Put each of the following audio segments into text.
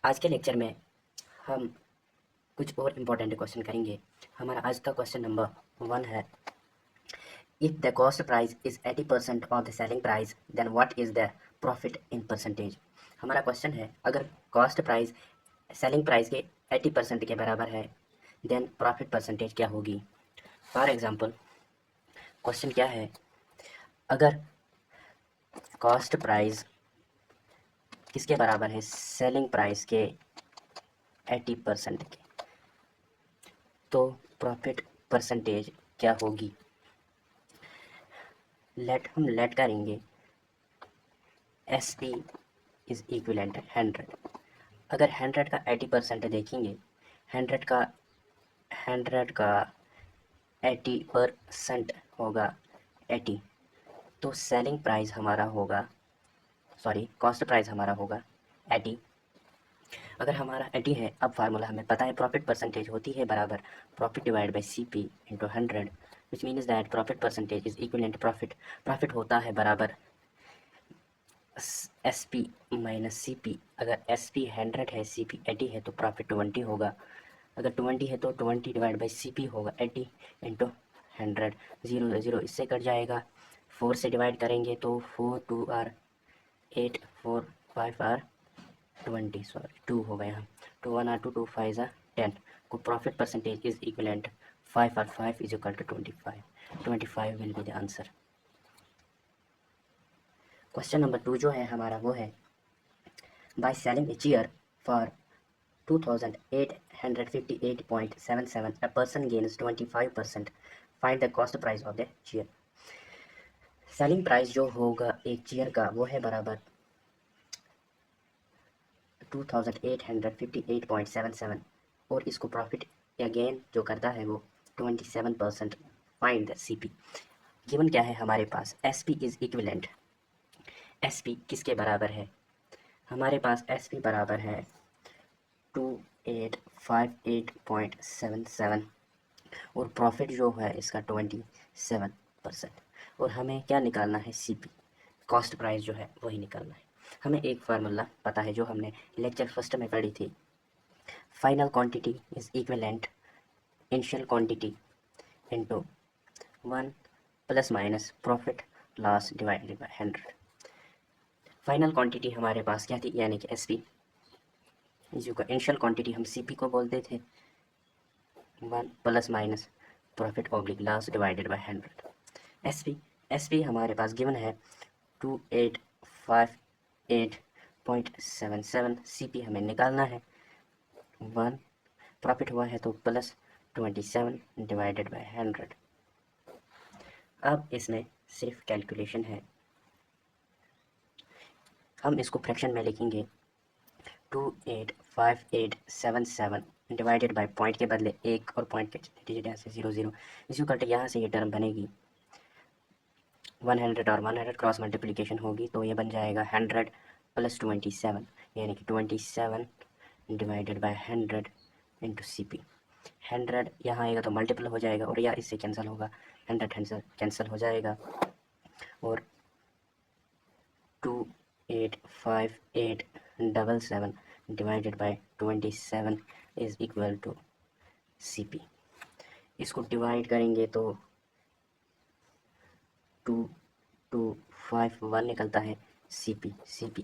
आज के लेक्चर में हम कुछ और इम्पोर्टेंट क्वेश्चन करेंगे। हमारा आज का क्वेश्चन नंबर 1 है, if the cost price is 80% of the selling price then what is the profit in percentage. हमारा क्वेश्चन है, अगर कॉस्ट प्राइस सेलिंग प्राइस के 80% के बराबर है देन प्रॉफिट परसेंटेज क्या होगी। फॉर एग्जांपल क्वेश्चन क्या है, अगर कॉस्ट प्राइस किसके बराबर है, सेलिंग प्राइस के 80% के, तो प्रॉफिट परसेंटेज क्या होगी। हम लेट करेंगे एस पी इज़ इक्विलेंट 100। अगर 100 का 80% देखेंगे, 100 का 80% होगा 80, तो सेलिंग प्राइस हमारा होगा, सॉरी कॉस्ट प्राइस हमारा होगा 80। अगर हमारा 80 है, अब फार्मूला हमें पता है, प्रॉफिट परसेंटेज होती है बराबर profit divide by C P into 100, which means that profit percentage is equivalent profit. Profit होता है बराबर S P minus C P. अगर एस पी 100 है, सी पी 80 है, तो प्रॉफिट 20 होगा। अगर 20 है तो 20 डिवाइड बाई सी पी होगा 80 इंटू 100। ज़ीरो ज़ीरो इससे कट जाएगा, 4 से डिवाइड करेंगे तो 4 2 आर 8, 4 5 आर 20, सॉरी 2 होगा यहाँ, 2 1 आर 2, 2 5 आर 10 को profit percentage is equivalent 5 are 5 is equal to 25। 25 will be the answer. Question number 2 जो है हमारा वो है, by selling a chair for 2858.77 a person gains 25%, find the cost price of the chair. Selling price जो होगा एक chair का वो है बराबर 2858.77 और इसको प्रॉफिट या गेन जो करता है वो 27%। Find the C P. Given क्या है हमारे पास, S P is equivalent, S P किसके बराबर है, हमारे पास एस पी बराबर है 2858.77 और प्रॉफिट जो है इसका 27%। और हमें क्या निकालना है, सी पी, कॉस्ट प्राइस जो है वही निकालना है। हमें एक फार्मूला पता है जो हमने लेक्चर फर्स्ट में पढ़ी थी, final quantity is equivalent initial quantity into 1 plus minus profit loss divided by 100। Final quantity हमारे पास क्या थी, यानी कि एस पी, जो का इनिशियल क्वांटिटी हम सी पी को बोलते थे, 1 plus minus profit oblique loss divided by 100। S P हमारे पास गिवन है 2858.77, सी पी हमें निकालना है 1, प्रॉफिट हुआ है तो प्लस 27 डिवाइडेड बाय 100। अब इसमें सिर्फ कैलकुलेशन है, हम इसको फ्रैक्शन में लिखेंगे 285877 डिवाइडेड बाय पॉइंट के बदले एक और पॉइंट के डिजिट यहाँ से 0 0, इसी करते यहाँ से ये टर्म बनेगी 100 और 100 क्रॉस मल्टीप्लिकेशन होगी तो ये बन जाएगा 100 प्लस 27, यानी कि 27 divided by 100 into C P. 100 यहाँ आएगा तो मल्टीपल हो जाएगा और या इससे कैंसिल होगा, 100 कैंसिल हो जाएगा और 28587 divided by 27 is equal to C P. इसको डिवाइड करेंगे तो 2251 निकलता है, सी पी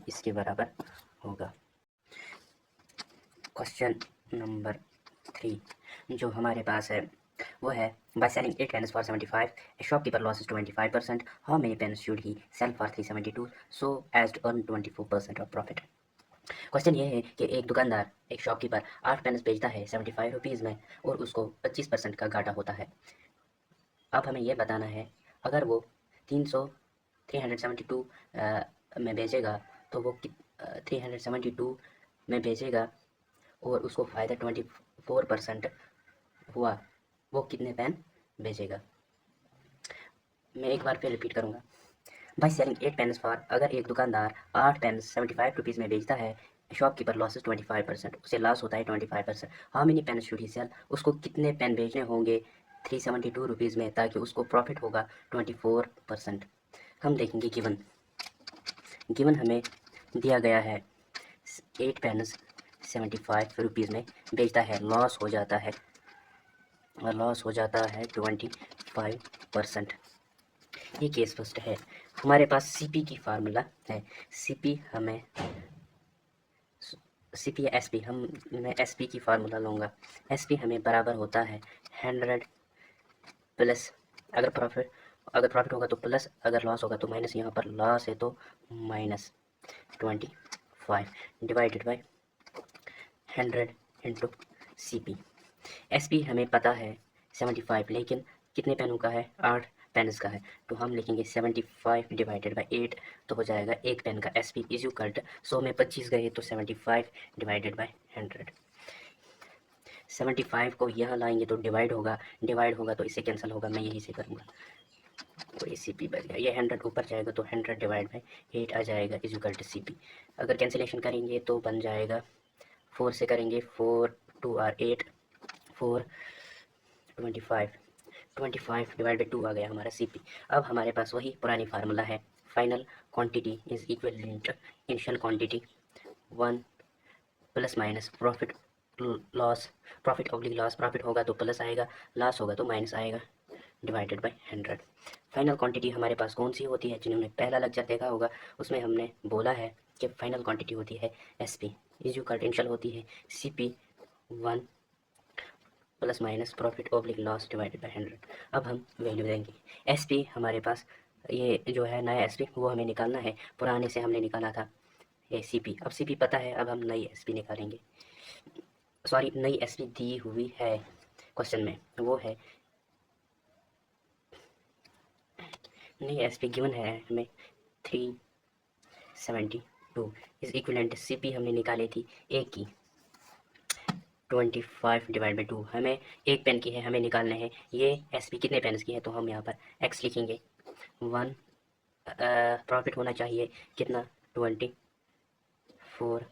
इसके बराबर होगा। क्वेश्चन नंबर 3 जो हमारे पास है वो है, by selling 8 pens for 75 a shopkeeper loses 25%, how many pens should he sell for 372 so as to earn 24% of profit। Question ये है कि एक दुकानदार, एक शॉपकीपर 8 पेन्स बेचता है 75 रुपीज़ में और उसको 25% का घाटा होता है। अब हमें यह बताना है, अगर वो 372 में बेचेगा तो वो 372 में बेचेगा और उसको फ़ायदा 24% हुआ, वो कितने पेन बेचेगा। मैं एक बार फिर रिपीट करूँगा, बाई सेलिंग 8 पेन्स फॉर, अगर एक दुकानदार 8 पेन्स 75 रुपीज़ में बेचता है, शॉपकीपर लॉसेस 25%, उसे लॉस होता है 25%। How many pen should he sell, उसको कितने पेन बेचने होंगे 372 रुपीज़ में ताकि उसको प्रॉफिट होगा 24%। हम देखेंगे गिवन हमें दिया गया है 8 पेन्स ₹75 में बेचता है, लॉस हो जाता है, और लॉस हो जाता है 25%। ये केस फर्स्ट है। हमारे पास सीपी की फार्मूला है। सीपी हमें सीपी या एसपी, मैं एसपी की फार्मूला लूँगा। एसपी हमें बराबर होता है 100 प्लस, अगर प्रॉफिट होगा तो प्लस, अगर लॉस होगा तो माइनस, यहाँ पर लॉस है तो minus 25 divided by 100 into CP। SP हमें पता है 75, लेकिन कितने पेनों का है, 8 पेन्स का है, तो हम लिखेंगे 75 डिवाइडेड बाय 8, तो हो जाएगा एक पेन का SP इज इक्वल टू 100 में 25 गए तो 75 डिवाइडेड बाय 100। 75 को यहाँ लाएंगे तो डिवाइड होगा तो इससे कैंसिल होगा, मैं यही से करूँगा, तो ये CP बच गया। ये 100 ऊपर जाएगा तो 100 डिवाइड बाई 8 आ जाएगा इज इक्वल टू CP। अगर कैंसिलेशन करेंगे तो बन जाएगा, 4 से करेंगे, 4 2 आर 8, 4 25 डिवाइड बाई 2 आ गया हमारा CP। अब हमारे पास वही पुरानी फार्मूला है, final quantity is equal to initial quantity 1 plus minus profit loss, profit oblique loss, profit होगा तो प्लस आएगा, लॉस होगा तो माइनस आएगा, डिवाइडेड बाय 100। फाइनल क्वांटिटी हमारे पास कौन सी होती है, जिन्होंने पहला लेक्चर देखा होगा उसमें हमने बोला है कि फाइनल क्वांटिटी होती है SP is equal to initial होती है CP 1 plus minus profit oblique loss divided by 100। अब हम वैल्यू देंगे। SP हमारे पास ये जो है नया SP वो हमें निकालना है, पुराने से हमने निकाला था ये CP। अब CP पता है, अब हम नई SP निकालेंगे, सॉरी नई SP दी हुई है क्वेश्चन में, वो है नई SP गिवन है हमें 372 इज इक्विवेलेंट CP हमने निकाली थी A की 25 डिवाइड बाई 2, हमें एक पेन की है, हमें निकालना है ये SP कितने पेन की है, तो हम यहाँ पर X लिखेंगे। 1 प्रॉफिट होना चाहिए कितना, 24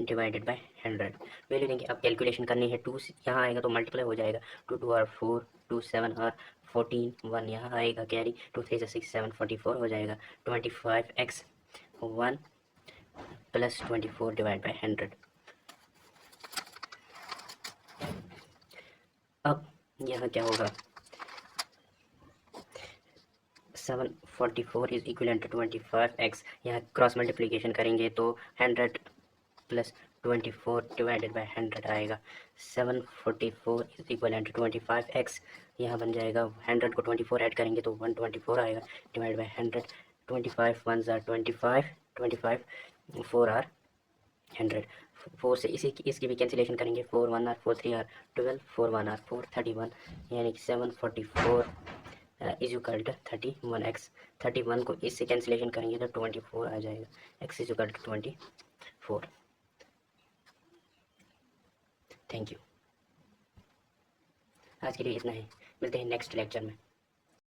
डिवाइडेड बाय 100, वैल्यू देंगे। अब कैलकुलेशन करनी है, 2 यहाँ आएगा तो मल्टीप्लाई हो जाएगा, 2 2 आर 4, 2 7 आर 14, 1 यहाँ आएगा कैरी, 2 3 6 7 44 हो जाएगा, 25x 1 प्लस 24 डिवाइड बाई 100। अब यहाँ क्या होगा, 744 इज इक्वल टू 25x, यहाँ क्रॉस मल्टीप्लिकेशन करेंगे तो 100 प्लस 24 डिवाइडेड बाय 100 आएगा। 744 इज इक्वल टू 25x, यहाँ बन जाएगा 100 को 24 ऐड करेंगे तो 124 आएगा डिवाइड बाय 100। 25 1 ज़ार 25, 25 4 आर 100, 4 से इसकी भी कैंसिलेशन करेंगे, 4 1 आर 4 3 आर 12, 4 1 आर 4 31, यानी कि 744 इज इक्वल टू 31x। 31 को इससे कैंसिलेशन करेंगे तो 24 आ जाएगा, x is equal to 24। Thank you, आज के लिए इतना ही, मिलते हैं नेक्स्ट लेक्चर में।